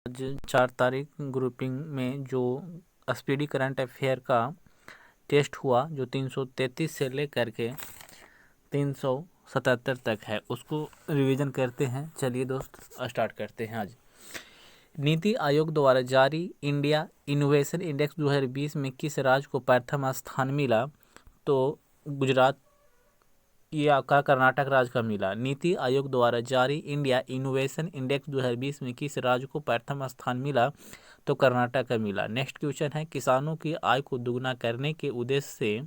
आज 4 तारीख ग्रुपिंग में जो स्पीडी करंट अफेयर का टेस्ट हुआ, जो 333 से लेकर के 377 तक है, उसको रिवीजन करते हैं। चलिए दोस्त, स्टार्ट करते हैं। आज नीति आयोग द्वारा जारी इंडिया इनोवेशन इंडेक्स 2020 में किस राज्य को प्रथम स्थान मिला? तो गुजरात या का कर्नाटक राज्य का मिला। नीति आयोग द्वारा जारी इंडिया इनोवेशन इंडेक्स 2020 में किस राज्य को प्रथम स्थान मिला? तो कर्नाटक का मिला। नेक्स्ट क्वेश्चन है, किसानों की आय को दुगना करने के उद्देश्य से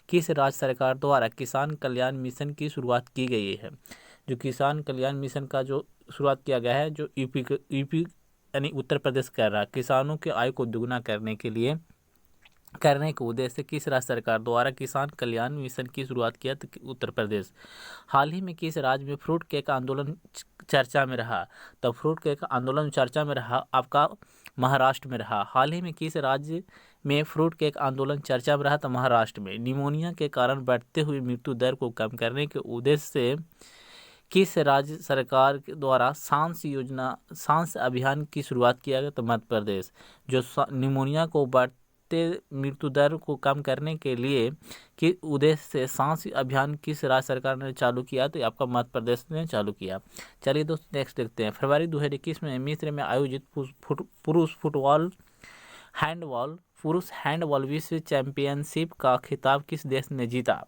किस राज्य सरकार द्वारा किसान कल्याण मिशन की शुरुआत की गई है? जो किसान कल्याण मिशन का जो शुरुआत किया गया है, जो यूपी यानी उत्तर प्रदेश कर रहा है, किसानों की आय को दुगना करने के उद्देश्य से किस राज्य सरकार द्वारा किसान कल्याण मिशन की शुरुआत किया? तो उत्तर प्रदेश। हाल ही में किस राज्य में फ्रूट केक आंदोलन चर्चा में रहा? तो फ्रूट केक आंदोलन चर्चा में रहा आपका महाराष्ट्र में रहा। हाल ही में किस राज्य में फ्रूट केक आंदोलन चर्चा में रहा? तो महाराष्ट्र में। निमोनिया के कारण बढ़ते हुए मृत्यु दर को कम करने के उद्देश्य से किस राज्य सरकार के द्वारा सांस अभियान की शुरुआत किया गया? तो मध्य प्रदेश। जो निमोनिया को बढ़ते मृत्यु दर को कम करने के लिए कि उद्देश्य से सांस अभियान किस राज्य सरकार ने चालू किया? तो आपका मध्य प्रदेश ने चालू किया। चलिए दोस्तों, नेक्स्ट देखते हैं। फरवरी 2021 में मिस्र में आयोजित पुरुष हैंडबॉल विश्व चैंपियनशिप का खिताब किस देश ने जीता?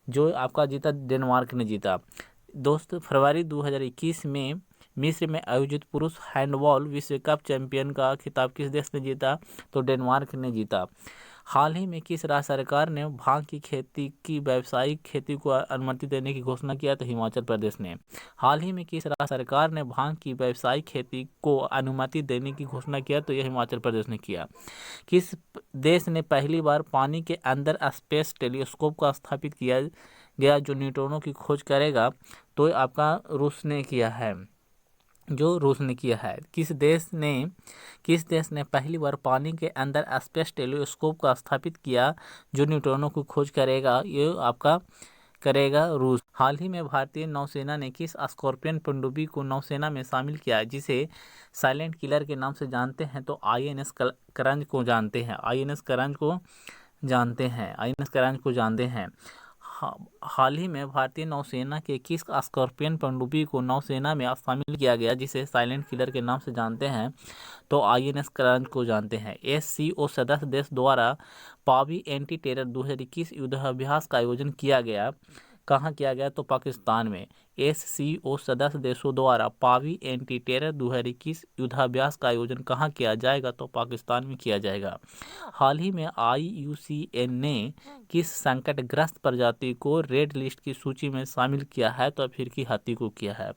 जो आपका जीता, डेनमार्क ने जीता। दोस्त, फरवरी 2021 में मिस्र में आयोजित पुरुष हैंडबॉल विश्व कप चैंपियन का खिताब किस देश ने जीता? तो डेनमार्क ने जीता। हाल ही में किस राज्य सरकार ने भांग की खेती की व्यावसायिक खेती को अनुमति देने की घोषणा किया? तो हिमाचल प्रदेश ने। हाल ही में किस राज्य सरकार ने भांग की व्यावसायिक खेती को अनुमति देने की घोषणा किया? तो यह हिमाचल प्रदेश ने किया। किस देश ने पहली बार पानी के अंदर स्पेस टेलीस्कोप का स्थापित किया गया जो न्यूट्रॉनों की खोज करेगा? तो आपका रूस ने किया है। किस देश ने पहली बार पानी के अंदर स्पेस टेलीस्कोप का स्थापित किया जो न्यूट्रॉनों की खोज करेगा? ये आपका करेगा रूस। हाल ही में भारतीय नौसेना ने किस स्कॉर्पियन पनडुब्बी को नौसेना में शामिल किया, जिसे साइलेंट किलर के नाम से जानते हैं? तो आईएनएस करंज को जानते हैं। हाल ही में भारतीय नौसेना के किस स्कॉर्पियन पनडुब्बी को नौसेना में शामिल किया गया, जिसे साइलेंट किलर के नाम से जानते हैं? तो आईएनएस करंज को जानते हैं। एससीओ सदस्य देश द्वारा पावी एंटी टेरर 2021 युद्धाभ्यास का आयोजन किया गया। कहाँ किया गया? तो पाकिस्तान में। एससीओ सदस्य देशों द्वारा पावी एंटी टेरर 2021 युद्धाभ्यास का आयोजन कहाँ किया जाएगा? तो पाकिस्तान में किया जाएगा। हाल ही में IUCN ने किस संकटग्रस्त प्रजाति को रेड लिस्ट की सूची में शामिल किया है? तो अफ्रीकी हाथी को किया है।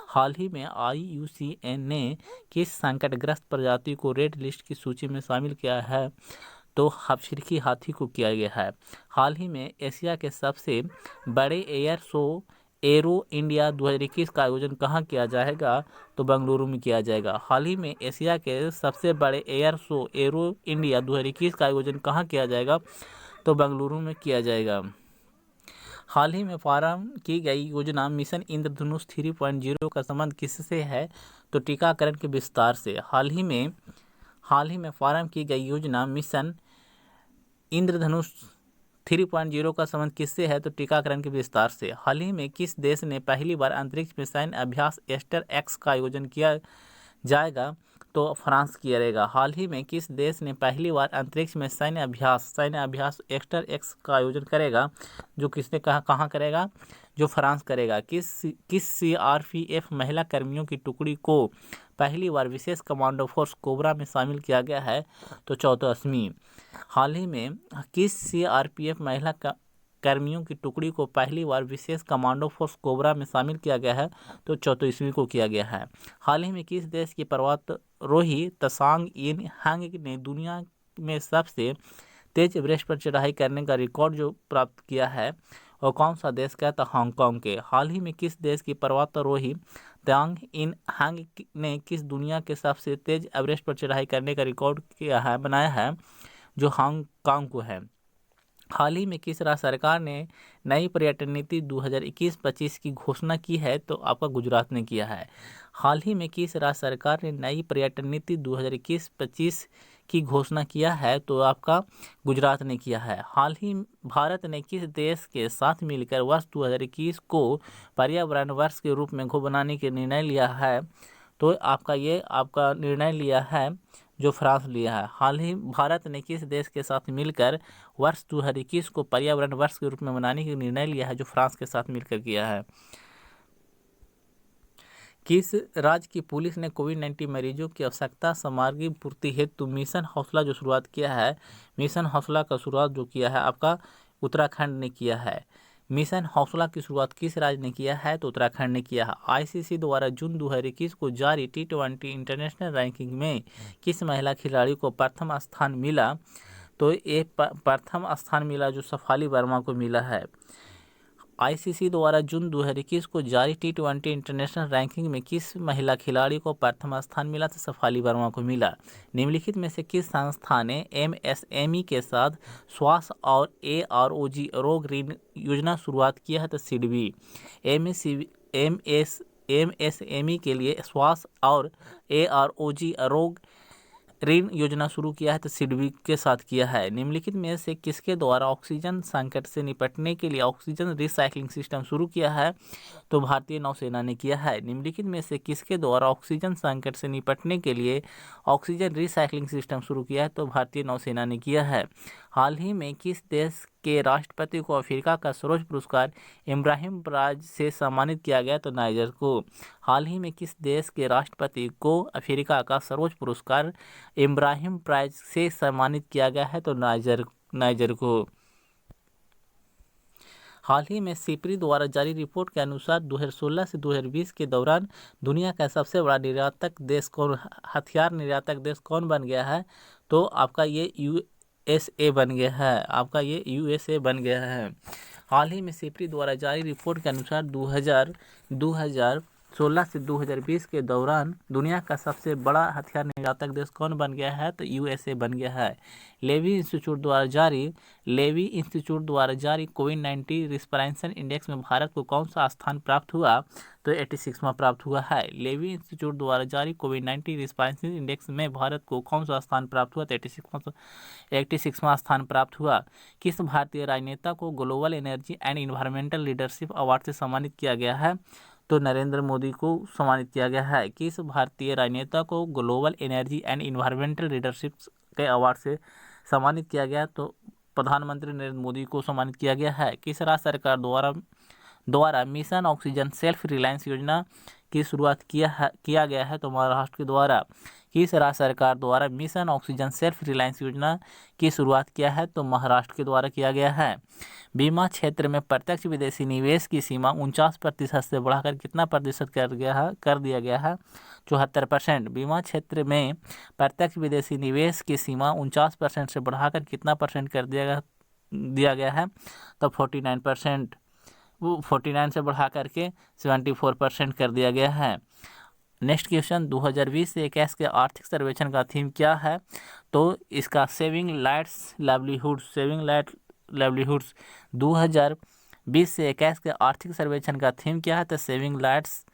हाल ही में IUCN ने किस संकटग्रस्त प्रजाति को रेड लिस्ट की सूची में शामिल किया है? तो अफ्रीकी हाथी को किया गया है। हाल ही में एशिया के सबसे बड़े एयर शो एरो इंडिया 2021 का आयोजन कहाँ किया जाएगा? तो बेंगलुरु में किया जाएगा। हाल ही में एशिया के सबसे बड़े एयर शो एरो इंडिया 2021 का आयोजन कहाँ किया जाएगा? तो बेंगलुरु में किया जाएगा। हाल ही में प्रारंभ की गई योजना मिशन इंद्रधनुष 3.0 का संबंध किससे है? तो टीकाकरण के विस्तार से। हाल ही में प्रारंभ की गई योजना मिशन इंद्रधनुष 3.0 का संबंध किससे है? तो टीकाकरण के विस्तार से। हाल ही में किस देश ने पहली बार अंतरिक्ष में सैन्य अभ्यास एस्टर एक्स का आयोजन किया जाएगा? तो फ्रांस करेगा। हाल ही में किस देश ने पहली बार अंतरिक्ष में सैन्य अभ्यास एस्टर एक्स का आयोजन करेगा? जो किसने कहाँ करेगा? जो फ्रांस करेगा। किस CRPF महिला कर्मियों की टुकड़ी को पहली बार विशेष कमांडो फोर्स कोबरा में शामिल किया गया है? तो 34वीं। हाल ही में किस CRPF महिला कर्मियों की टुकड़ी को पहली बार विशेष कमांडो फोर्स कोबरा में शामिल किया गया है? तो 34वीं को किया गया है। हाल ही में किस देश की पर्वतारोही त्सांग इन हांग ने दुनिया में सबसे तेज एवरेस्ट पर चढ़ाई करने का रिकॉर्ड जो प्राप्त किया है, और कौन सा देश का? था हांगकांग के। हाल ही में किस देश की पर्वतारोही त्सांग इन हांग ने किस दुनिया के सबसे तेज एवरेस्ट पर चढ़ाई करने का रिकॉर्ड बनाया है? जो हांगकांग को है। हाल ही में किस राज्य सरकार ने नई पर्यटन नीति 2021-25 की घोषणा की है? तो आपका गुजरात ने किया है। हाल ही में किस राज्य सरकार ने नई पर्यटन नीति 2021-25 की घोषणा किया है? तो आपका गुजरात ने किया है। हाल ही भारत ने किस देश के साथ मिलकर वर्ष 2021 को पर्यावरण वर्ष के रूप में बनाने के निर्णय लिया है? तो आपका निर्णय लिया है जो फ्रांस लिया है। हाल ही भारत ने किस देश के साथ मिलकर वर्ष 2021 को पर्यावरण वर्ष के रूप में मनाने का निर्णय लिया है? जो फ्रांस के साथ मिलकर किया है। किस राज्य की पुलिस ने कोविड-19 मरीजों की आवश्यकता सामग्री पूर्ति हेतु मिशन हौसला जो शुरुआत किया है? मिशन हौसला का शुरुआत जो किया है आपका उत्तराखंड ने किया है। मिशन हौसला की शुरुआत किस राज्य ने किया है? तो उत्तराखंड ने किया है। आईसीसी द्वारा जून 2021 को जारी T20 इंटरनेशनल रैंकिंग में किस महिला खिलाड़ी को प्रथम स्थान मिला? तो ये प्रथम स्थान मिला जो शेफाली वर्मा को मिला है। आईसीसी द्वारा जून 2021 को जारी T20 इंटरनेशनल रैंकिंग में किस महिला खिलाड़ी को प्रथम स्थान मिला? तो शेफाली वर्मा को मिला। निम्नलिखित में से किस संस्था ने एमएसएमई के साथ स्वास्थ्य और AROG रोग ऋण योजना शुरुआत किया है? तो सिडबी। एमएसएमई के लिए स्वास्थ्य और AROG रोग ऋण योजना शुरू किया है? तो सिडबी के साथ किया है। निम्नलिखित में से किसके द्वारा ऑक्सीजन संकट से निपटने के लिए ऑक्सीजन रिसाइक्लिंग सिस्टम शुरू किया है? तो भारतीय नौसेना ने किया है। निम्नलिखित में से किसके द्वारा ऑक्सीजन संकट से निपटने के लिए ऑक्सीजन रिसाइक्लिंग सिस्टम शुरू किया है? तो भारतीय नौसेना ने किया है। हाल ही में किस देश के राष्ट्रपति को अफ्रीका का सर्वोच्च पुरस्कार इब्राहिम प्राइज से सम्मानित किया गया? तो नाइजर को। हाल ही में किस देश के राष्ट्रपति को अफ्रीका का सर्वोच्च पुरस्कार इब्राहिम प्राइज से सम्मानित किया गया है? तो नाइजर को। हाल ही में सिप्री द्वारा जारी रिपोर्ट के अनुसार 2016 से 2020 के दौरान दुनिया का सबसे बड़ा हथियार निर्यातक देश कौन बन गया है? तो आपका ये यूएसए बन गया है। हाल ही में सिप्री द्वारा जारी रिपोर्ट के अनुसार 2016 से 2020 के दौरान दुनिया का सबसे बड़ा हथियार निर्यातक देश कौन बन गया है? तो यूएसए बन गया है। लेवी इंस्टीट्यूट द्वारा जारी कोविड-19 रिस्पांस इंडेक्स में भारत को कौन सा स्थान प्राप्त हुआ? तो 86वां प्राप्त हुआ है। लेवी इंस्टीट्यूट द्वारा जारी कोविड-19 रिस्पांस इंडेक्स में भारत को कौन सा स्थान प्राप्त हुआ? तो 86वां स्थान प्राप्त हुआ। किस भारतीय राजनेता को global energy and environmental leadership award से सम्मानित किया गया है? तो नरेंद्र मोदी को सम्मानित किया गया है। किस भारतीय राजनेता को global energy and environmental leadership के अवार्ड से सम्मानित किया गया? तो प्रधानमंत्री नरेंद्र मोदी को सम्मानित किया गया है। किस राज्य सरकार द्वारा मिशन ऑक्सीजन सेल्फ रिलायंस योजना की शुरुआत किया गया है? तो महाराष्ट्र के द्वारा। किस राज्य सरकार द्वारा मिशन ऑक्सीजन सेल्फ रिलायंस योजना की शुरुआत किया है? तो महाराष्ट्र के द्वारा किया गया है। बीमा क्षेत्र में प्रत्यक्ष विदेशी निवेश की सीमा 49% से बढ़ाकर कितना प्रतिशत कर दिया गया है? 74%। बीमा क्षेत्र में प्रत्यक्ष विदेशी निवेश की सीमा 49% से बढ़ाकर कितना परसेंट कर दिया गया है? तो 49%। वो 49 से बढ़ा करके 74% कर दिया गया है। नेक्स्ट क्वेश्चन 2020 से 21 के आर्थिक सर्वेक्षण का थीम क्या है? तो इसका सेविंग लाइट्स लाइवलीहुड्स 2020 से 21 के आर्थिक सर्वेक्षण का थीम क्या है? तो सेविंग लाइट्स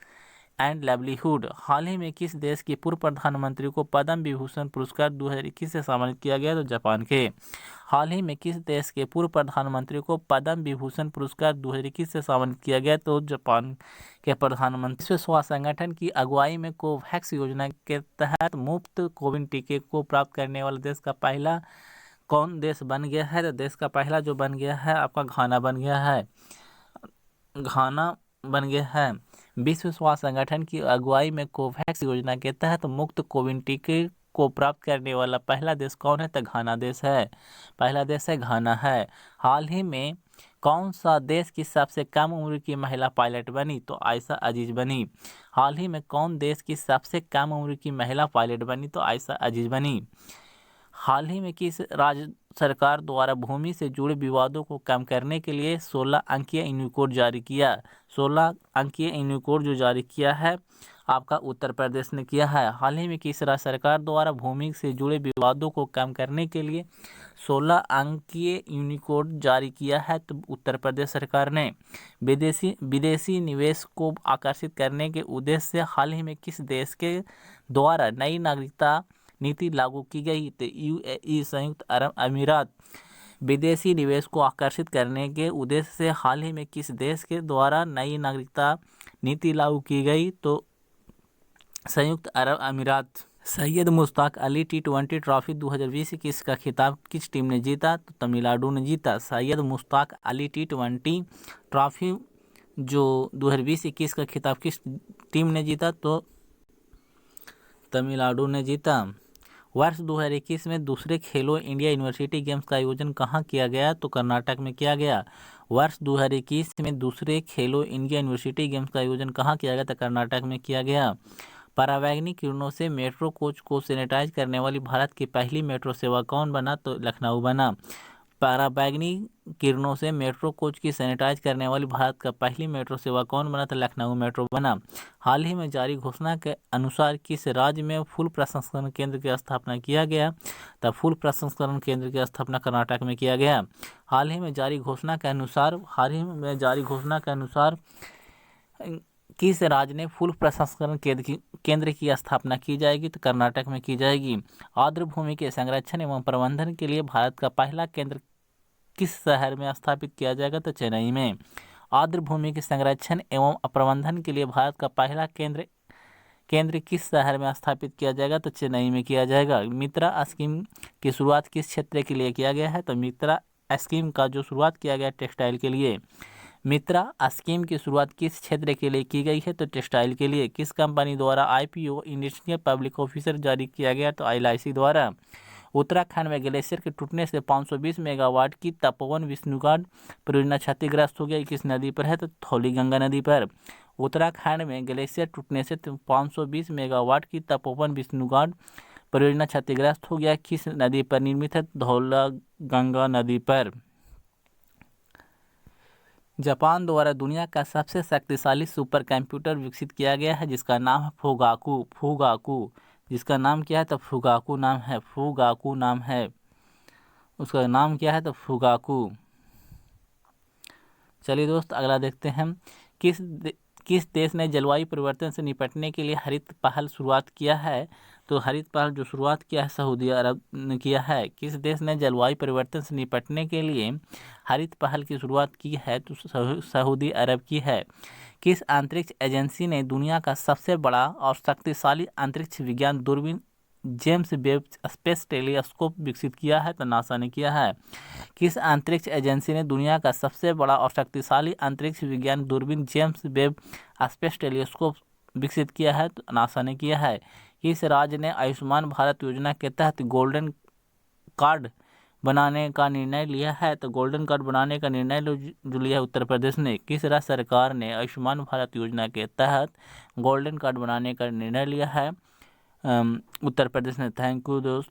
एंड लाइवलीहुड। हाल ही में किस देश के पूर्व प्रधानमंत्री को पद्म विभूषण पुरस्कार 2021 से सम्मानित किया गया? तो जापान के। हाल ही में किस देश के पूर्व प्रधानमंत्री को पद्म विभूषण पुरस्कार 2021 से सम्मानित किया गया? तो जापान के प्रधानमंत्री। विश्व स्वास्थ्य संगठन की अगुवाई में कोवैक्स योजना के तहत मुफ्त कोविड टीके को प्राप्त करने वाला देश का पहला कौन देश बन गया है? तो देश का पहला जो बन गया है आपका घाना बन गया है। विश्व स्वास्थ्य संगठन की अगुवाई में कोवैक्स योजना के तहत मुफ्त कोविड टीके को प्राप्त करने वाला पहला देश कौन है? तो घाना देश है। पहला देश है घाना है। हाल ही में कौन सा देश की सबसे कम उम्र की महिला पायलट बनी? तो आयशा अजीज बनी। हाल ही में कौन देश की सबसे कम उम्र की महिला पायलट बनी? तो आयशा अजीज बनी। हाल ही में किस राज्य सरकार द्वारा भूमि से जुड़े विवादों को कम करने के लिए 16 अंकीय यूनिकोड जारी किया? 16 अंकीय यूनिकोड जो जारी किया है आपका उत्तर प्रदेश ने किया है। हाल ही में किस राज्य सरकार द्वारा भूमि से जुड़े विवादों को कम करने के लिए 16 अंकीय यूनिकोड जारी किया है? तो उत्तर प्रदेश सरकार ने। विदेशी निवेश को आकर्षित करने के उद्देश्य से हाल ही में किस देश के द्वारा नई नागरिकता नीति लागू की गई? तो यूएई, संयुक्त अरब अमीरात। विदेशी निवेश को आकर्षित करने के उद्देश्य से हाल ही में किस देश के द्वारा नई नागरिकता नीति लागू की गई? तो संयुक्त अरब अमीरात। सैयद मुश्ताक अली T20 ट्रॉफी 2020 का खिताब किस टीम ने जीता? तो तमिलनाडु ने जीता। सैयद मुश्ताक अली T20 ट्रॉफी जो 2020-21 का खिताब किस टीम ने जीता? तो तमिलनाडु ने जीता। वर्ष 2021 में दूसरे खेलो इंडिया यूनिवर्सिटी गेम्स का आयोजन कहाँ किया गया? तो कर्नाटक में किया गया। वर्ष 2021 में दूसरे खेलो इंडिया यूनिवर्सिटी गेम्स का आयोजन कहाँ किया गया? तो कर्नाटक में किया गया। पराबैंगनी किरणों से मेट्रो कोच को सैनिटाइज करने वाली भारत की पहली मेट्रो सेवा कौन बना? तो लखनऊ बना। पराबैंगनी किरणों से मेट्रो कोच की सैनिटाइज करने वाली भारत का पहली मेट्रो सेवा कौन बना? तो लखनऊ मेट्रो बना। हाल ही में जारी घोषणा के अनुसार किस राज्य में फूल प्रसंस्करण केंद्र की स्थापना किया गया? तो फूल प्रसंस्करण केंद्र की स्थापना कर्नाटक में किया गया। हाल ही में जारी घोषणा के अनुसार किस राज्य ने फूल प्रसंस्करण केंद्र की स्थापना की जाएगी? तो कर्नाटक में की जाएगी। आर्द्र भूमि के संरक्षण एवं प्रबंधन के लिए भारत का पहला केंद्र किस शहर में स्थापित किया जाएगा? तो चेन्नई में। आर्द्र भूमि के संरक्षण एवं प्रबंधन के लिए भारत का पहला केंद्र किस शहर में स्थापित किया जाएगा? तो चेन्नई में किया जाएगा। मित्रा स्कीम की शुरुआत किस क्षेत्र के लिए किया गया है? तो मित्रा स्कीम का जो शुरुआत किया गया टेक्सटाइल के लिए। मित्रा स्कीम की शुरुआत किस क्षेत्र के लिए की गई है? तो टेक्सटाइल के लिए। किस कंपनी द्वारा IPO इंडियन पब्लिक ऑफिसर जारी किया गया? तो LIC द्वारा। उत्तराखंड में ग्लेशियर के टूटने से 520 मेगावाट की तपोवन विष्णुघाट परियोजना क्षतिग्रस्त हो गई। किस नदी पर है? तो धौलीगंगा नदी पर। उत्तराखंड में ग्लेशियर टूटने से 520 मेगावाट की तपोवन विष्णुघाट परियोजना क्षतिग्रस्त हो गया। किस नदी पर निर्मित है? धौलीगंगा नदी पर। जापान द्वारा दुनिया का सबसे शक्तिशाली सुपर कंप्यूटर विकसित किया गया है जिसका नाम है फुगाकू। जिसका नाम क्या है? तो फुगाकू नाम है। उसका नाम क्या है? तो फुगाकू। चलिए दोस्त, अगला देखते हैं। किस देश ने जलवायु परिवर्तन से निपटने के लिए हरित पहल शुरुआत किया है? तो हरित पहल जो शुरुआत किया है सऊदी अरब ने किया है। किस देश ने जलवायु परिवर्तन से निपटने के लिए हरित पहल की शुरुआत की है? तो सऊदी अरब की है। किस अंतरिक्ष एजेंसी ने दुनिया का सबसे बड़ा और शक्तिशाली अंतरिक्ष विज्ञान दूरबीन जेम्स वेब स्पेस टेलीस्कोप विकसित किया है? तो नासा ने किया है। किस अंतरिक्ष एजेंसी ने दुनिया का सबसे बड़ा और शक्तिशाली अंतरिक्ष विज्ञान दूरबीन जेम्स वेब स्पेस टेलीस्कोप विकसित किया है? तो नासा ने किया है। किस राज्य ने आयुष्मान भारत योजना के तहत गोल्डन कार्ड बनाने का निर्णय लिया है? तो गोल्डन कार्ड बनाने का निर्णय जो लिया है उत्तर प्रदेश ने। किस राज्य सरकार ने आयुष्मान भारत योजना के तहत गोल्डन कार्ड बनाने का निर्णय लिया है? उत्तर प्रदेश ने। थैंक यू दोस्त।